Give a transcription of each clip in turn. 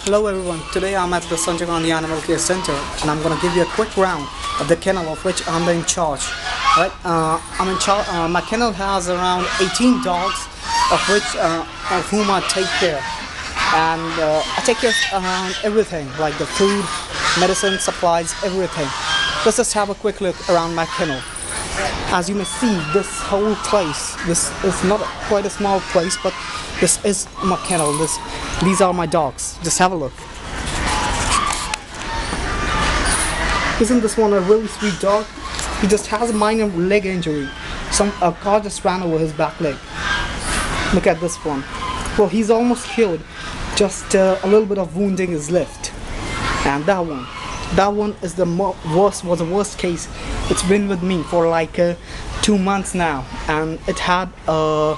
Hello everyone, today I'm at the Sanjay Gandhi Animal Care Center and I'm going to give you a quick round of the kennel of which I'm in charge. Right? I'm in charge. My kennel has around 18 dogs of whom I take care. And I take care of around everything like the food, medicine, supplies, everything. Let's just have a quick look around my kennel. As you may see, this whole place, this is not quite a small place, but this is my kennel. These are my dogs. Just have a look. Isn't this one a really sweet dog? He just has a minor leg injury. A car just ran over his back leg. Look at this one. Well, he's almost healed. Just a little bit of wounding is left. And that one is the worst case. It's been with me for like 2 months now, and it had a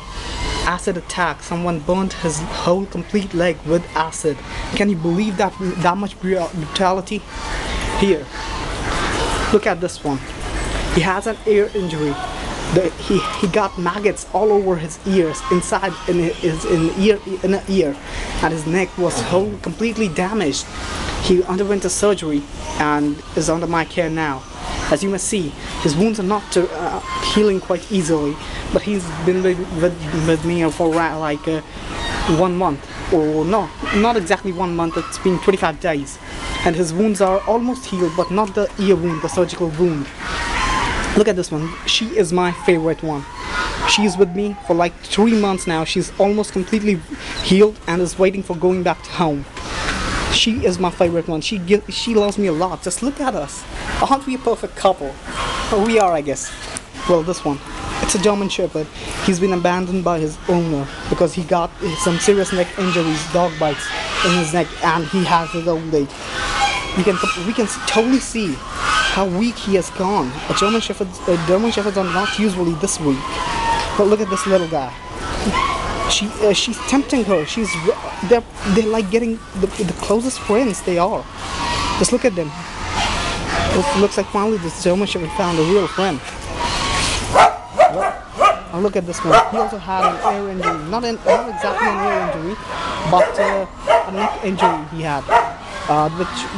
acid attack. Someone burnt his whole complete leg with acid. Can you believe that much brutality? Here, look at this one. He has an ear injury. He got maggots all over his ears, inside in the ear, and his neck was completely damaged. He underwent a surgery and is under my care now. As you may see, his wounds are not healing quite easily, but he's been with me for like 1 month, or no, not exactly 1 month, it's been 25 days. And his wounds are almost healed, but not the ear wound, the surgical wound. Look at this one. She is my favorite one. She's with me for like 3 months now. She's almost completely healed and is waiting for going back to home. She is my favorite one. She loves me a lot. Just look at us. Aren't we a perfect couple? Oh, we are, I guess. Well, this one, it's a German Shepherd. He's been abandoned by his owner because he got some serious neck injuries, dog bites in his neck, and he has his old age. We can totally see how weak he has gone. German Shepherds are not usually this weak. But look at this little guy. She's tempting her. They're like getting the closest friends they are. Just look at them. It looks like finally this German Shepherd found a real friend. Now look at this one. He also had an ear injury. Not exactly an ear injury, but a neck injury he had.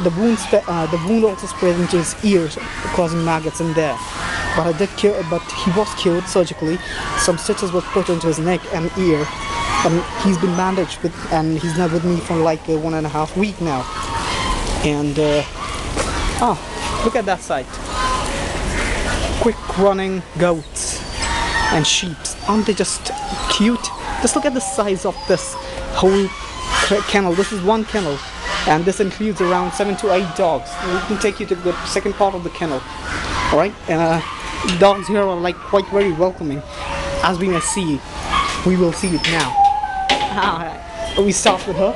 The wound also spread into his ears, causing maggots in there. But he was cured surgically. Some stitches were put into his neck and ear, and he's been bandaged and he's now with me for like 1.5 weeks now. And look at that sight. Quick running goats and sheep. Aren't they just cute? Just look at the size of this whole kennel. This is one kennel, and this includes around 7 to 8 dogs. We can take you to the second part of the kennel. Alright? Dogs here are like quite very welcoming. As we may see, we will see it now. We start with her.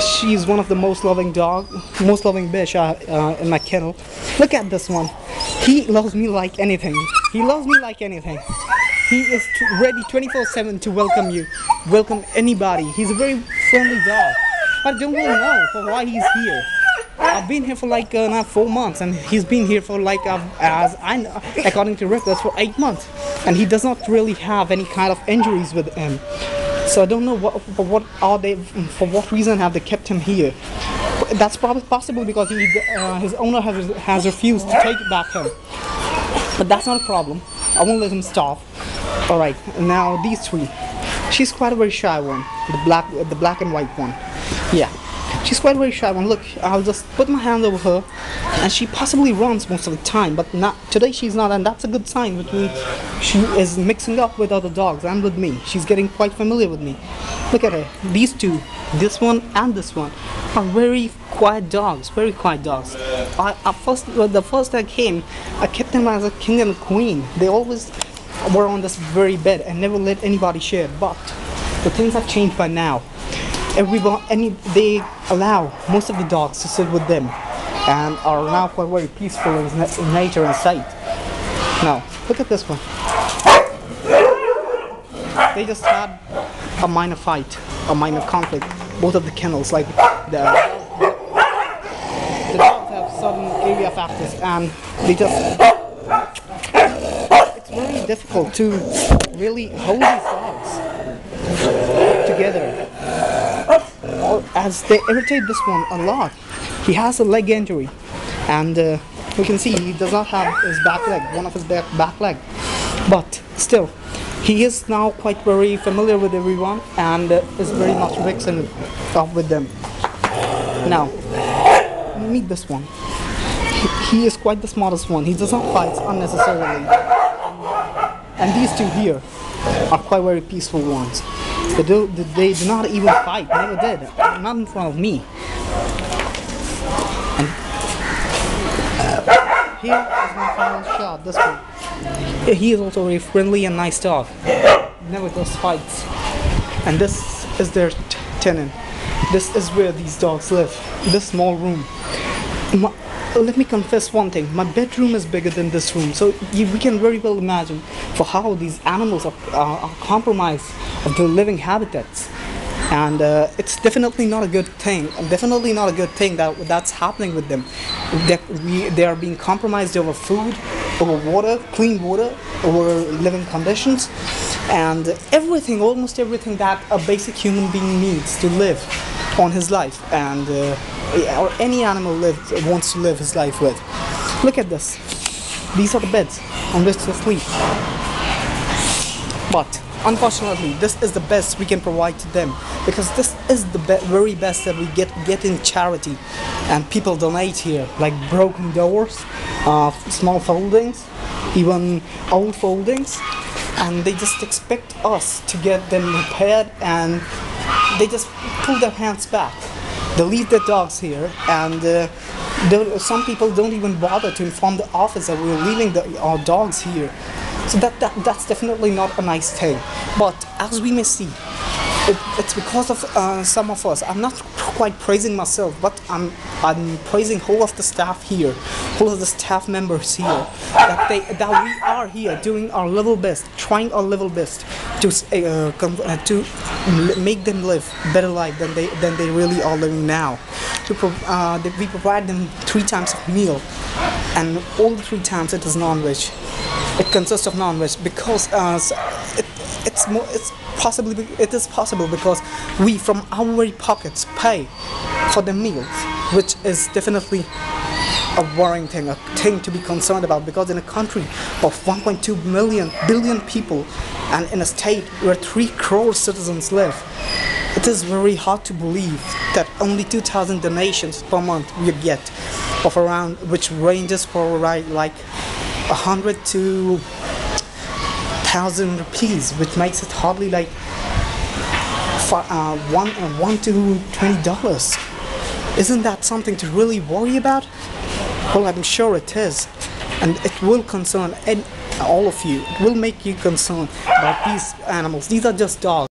She's one of the most loving fish in my kennel. Look at this one. He loves me like anything. He loves me like anything. He is ready 24/7 to welcome anybody. He's a very friendly dog. I don't really know for why he's here. I've been here for like now 4 months, and he's been here for like according to records, for 8 months, and he does not really have any kind of injuries with him. So I don't know for what reason have they kept him here. That's probably possible because his owner has refused to take back him. But that's not a problem. I won't let him starve. All right, now these 3. She's quite a very shy one, the black and white one. Yeah, she's quite a very shy one. Look, I'll just put my hand over her, and she possibly runs most of the time, but today she's not, and that's a good sign, which means she is mixing up with other dogs and with me. She's getting quite familiar with me. Look at her. These 2, this one and this one, are very quiet dogs. Very quiet dogs. The first I came, I kept them as a king and a queen. They always were on this very bed and never let anybody share. But the things have changed by now. They allow most of the dogs to sit with them, and are now quite very peaceful in nature and sight. Now, look at this one. They just had a minor fight, a minor conflict. Both of the kennels, like the dogs have certain area factors, and they just. It's very difficult to really hold these dogs together. as they irritate this one a lot. He has a leg injury, and we can see he does not have his back leg, one of his back leg, but still he is now quite very familiar with everyone and is very much mixing up with them. Now meet this one. He is quite the smartest one. He does not fight unnecessarily, and these two here are quite very peaceful ones. They do not even fight, never did, not in front of me. And here is my final shot, this one. He is also a friendly and nice dog, never does fights. And this is their tenant. This is where these dogs live, this small room. Let me confess one thing, my bedroom is bigger than this room, so we can very well imagine for how these animals are compromised of their living habitats. And it's definitely not a good thing, that's happening with them. They are being compromised over food, over water, clean water, over living conditions, and everything, almost everything that a basic human being needs to live on his life, and or any animal wants to live his life with. Look at this. These are the beds on which to sleep. But unfortunately, this is the best we can provide to them, because this is the very best that we get in charity, and people donate here, like broken doors, small foldings, even old foldings, and they just expect us to get them repaired, and they just pull their hands back. They leave their dogs here, and some people don't even bother to inform the office that we're leaving our dogs here. So that's definitely not a nice thing. But as we may see, it's because of some of us. I'm not quite praising myself, but I'm praising whole of the staff here, whole of the staff members here, that we are here doing our level best, trying our level best to make them live better life than they really are living now. We provide them 3 times of meal, and all the 3 times it is non-veg. It consists of non-veg because it is possible because we from our very pockets pay for the meals, which is definitely a worrying thing, a thing to be concerned about, because in a country of 1.2 billion people, and in a state where 3 crore citizens live, it is very hard to believe that only 2,000 donations per month we get, of around, which ranges for like 100 to 1,000 rupees, which makes it hardly like $1 to $20. Isn't that something to really worry about? Well, I'm sure it is, and it will concern all of you. It will make you concerned about these animals. These are just dogs.